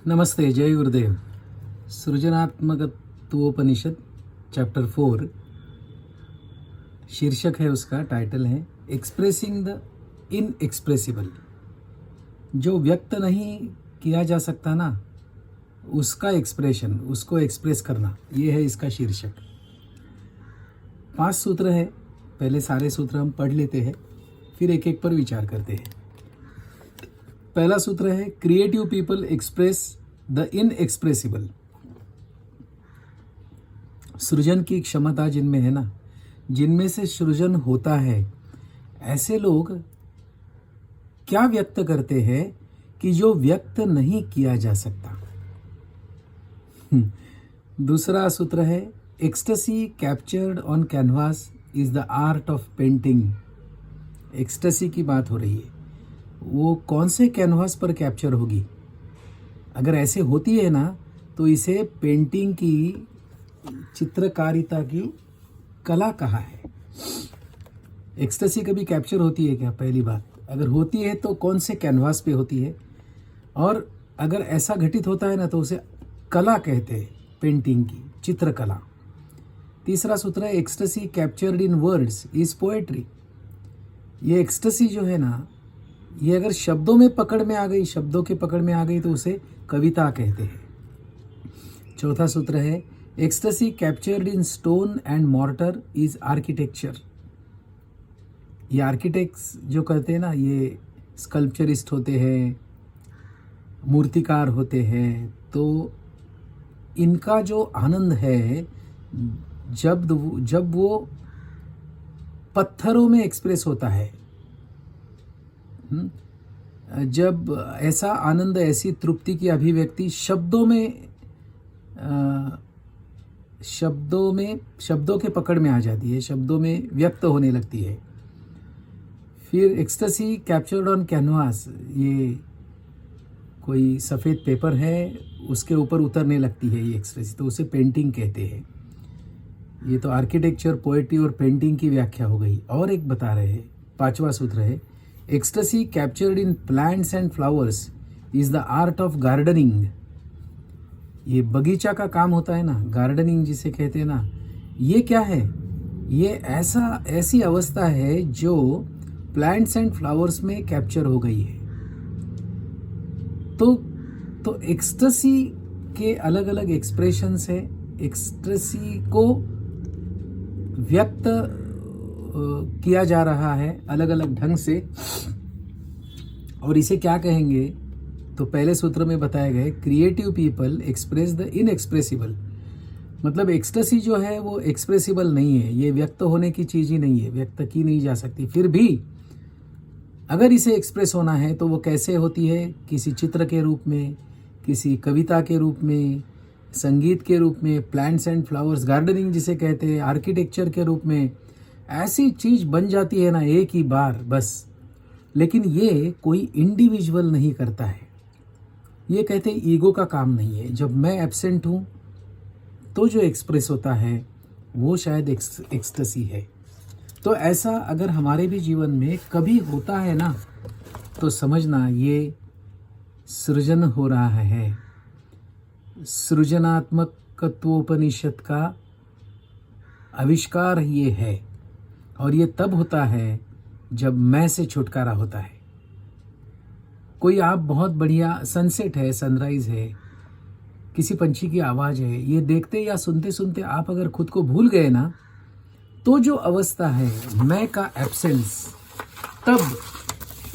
नमस्ते, जय गुरुदेव। सृजनात्मकत्वोपनिषद चैप्टर 4, शीर्षक है उसका, टाइटल है एक्सप्रेसिंग द इनएक्सप्रेसिबल। जो व्यक्त नहीं किया जा सकता ना, उसका एक्सप्रेशन, उसको एक्सप्रेस करना, ये है इसका शीर्षक। 5 सूत्र है। पहले सारे सूत्र हम पढ़ लेते हैं, फिर एक एक पर विचार करते हैं। पहला सूत्र है creative people express the inexpressible. सृजन की क्षमता जिनमें है ना, जिनमें से सृजन होता है, ऐसे लोग क्या व्यक्त करते हैं कि जो व्यक्त नहीं किया जा सकता। दूसरा सूत्र है ecstasy captured on canvas is the art of painting. Ecstasy की बात हो रही है, वो कौन से कैनवास पर कैप्चर होगी। अगर ऐसे होती है ना, तो इसे पेंटिंग की, चित्रकारिता की कला कहा है। एक्सटेसी कभी कैप्चर होती है क्या? पहली बात, अगर होती है तो कौन से कैनवास पे होती है, और अगर ऐसा घटित होता है ना तो उसे कला कहते हैं, पेंटिंग की चित्रकला। तीसरा सूत्र है ecstasy captured in words is poetry. ये एक्सटेसी जो है ना, ये अगर शब्दों में पकड़ में आ गई, शब्दों के पकड़ में आ गई, तो उसे कविता कहते हैं। चौथा सूत्र है ecstasy captured in stone and mortar is architecture. ये आर्किटेक्ट्स जो कहते हैं ना, ये स्कल्पचरिस्ट होते हैं, मूर्तिकार होते हैं, तो इनका जो आनंद है जब वो पत्थरों में एक्सप्रेस होता है, जब ऐसा आनंद, ऐसी तृप्ति की अभिव्यक्ति शब्दों के पकड़ में आ जाती है, शब्दों में व्यक्त होने लगती है। फिर एक्सटेसी कैप्चर्ड ऑन कैनवास, ये कोई सफ़ेद पेपर है, उसके ऊपर उतरने लगती है ये एक्सटेसी, तो उसे पेंटिंग कहते हैं। ये तो आर्किटेक्चर, पोएट्री और पेंटिंग की व्याख्या हो गई। और एक बता रहे हैं, 5वां सूत्र है ecstasy captured in plants and flowers is the art of gardening. ये बगीचा का काम होता है ना, गार्डनिंग जिसे कहते हैं ना, ये क्या है? ये ऐसी अवस्था है जो प्लांट्स एंड फ्लावर्स में कैप्चर हो गई है। तो एक्सटेसी के अलग अलग एक्सप्रेशंस है। एक्सटेसी को व्यक्त किया जा रहा है अलग अलग ढंग से, और इसे क्या कहेंगे? तो पहले सूत्र में बताया गया creative people express the inexpressible. मतलब एक्सटेसी जो है वो एक्सप्रेसिबल नहीं है, ये व्यक्त होने की चीज़ ही नहीं है, व्यक्त की नहीं जा सकती। फिर भी अगर इसे एक्सप्रेस होना है तो वो कैसे होती है? किसी चित्र के रूप में, किसी कविता के रूप में, संगीत के रूप में, प्लांट्स एंड फ्लावर्स, गार्डनिंग जिसे कहते हैं, आर्किटेक्चर के रूप में। ऐसी चीज़ बन जाती है ना एक ही बार बस। लेकिन ये कोई इंडिविजुअल नहीं करता है, ये कहते हैं ईगो का काम नहीं है। जब मैं एब्सेंट हूँ तो जो एक्सप्रेस होता है वो शायद एक्सटेसी है। तो ऐसा अगर हमारे भी जीवन में कभी होता है ना, तो समझना ये सृजन हो रहा है। सृजनात्मकत्वोपनिषद का आविष्कार ये है, और ये तब होता है जब मैं से छुटकारा होता है। कोई आप बहुत बढ़िया सनसेट है, सनराइज है, किसी पंछी की आवाज़ है, ये देखते या सुनते सुनते आप अगर खुद को भूल गए ना, तो जो अवस्था है मैं का एब्सेंस, तब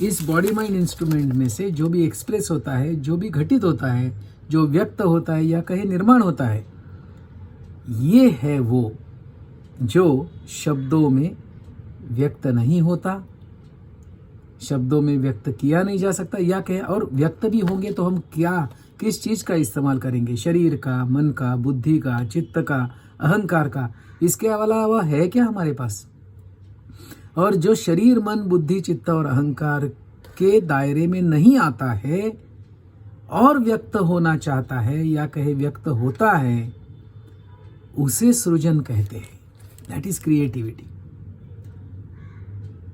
इस बॉडी माइंड इंस्ट्रूमेंट में से जो भी एक्सप्रेस होता है, जो भी घटित होता है, जो व्यक्त होता है या कहे निर्माण होता है, ये है वो जो शब्दों में व्यक्त नहीं होता, शब्दों में व्यक्त किया नहीं जा सकता, या कहे और व्यक्त भी होंगे तो हम किस चीज़ का इस्तेमाल करेंगे? शरीर का, मन का, बुद्धि का, चित्त का, अहंकार का। इसके अलावा है क्या हमारे पास? और जो शरीर, मन, बुद्धि, चित्त और अहंकार के दायरे में नहीं आता है और व्यक्त होना चाहता है, या कहे व्यक्त होता है, उसे सृजन कहते हैं। That is creativity.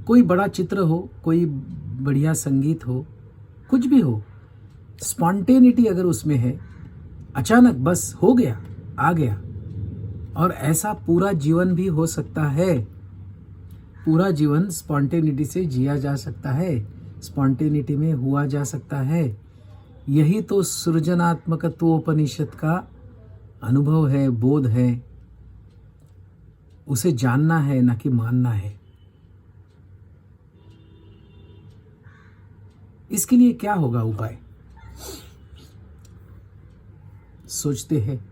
कोई बड़ा चित्र हो, कोई बढ़िया संगीत हो, कुछ भी हो, स्पॉन्टेनिटी अगर उसमें है, अचानक बस हो गया, आ गया, और ऐसा पूरा जीवन भी हो सकता है। पूरा जीवन स्पॉन्टेनिटी से जिया जा सकता है, स्पॉन्टेनिटी में हुआ जा सकता है। यही तो सृजनात्मकत्वोपनिषद का अनुभव है, बोध है। उसे जानना है, ना कि मानना है। इसके लिए क्या होगा उपाय? सोचते हैं।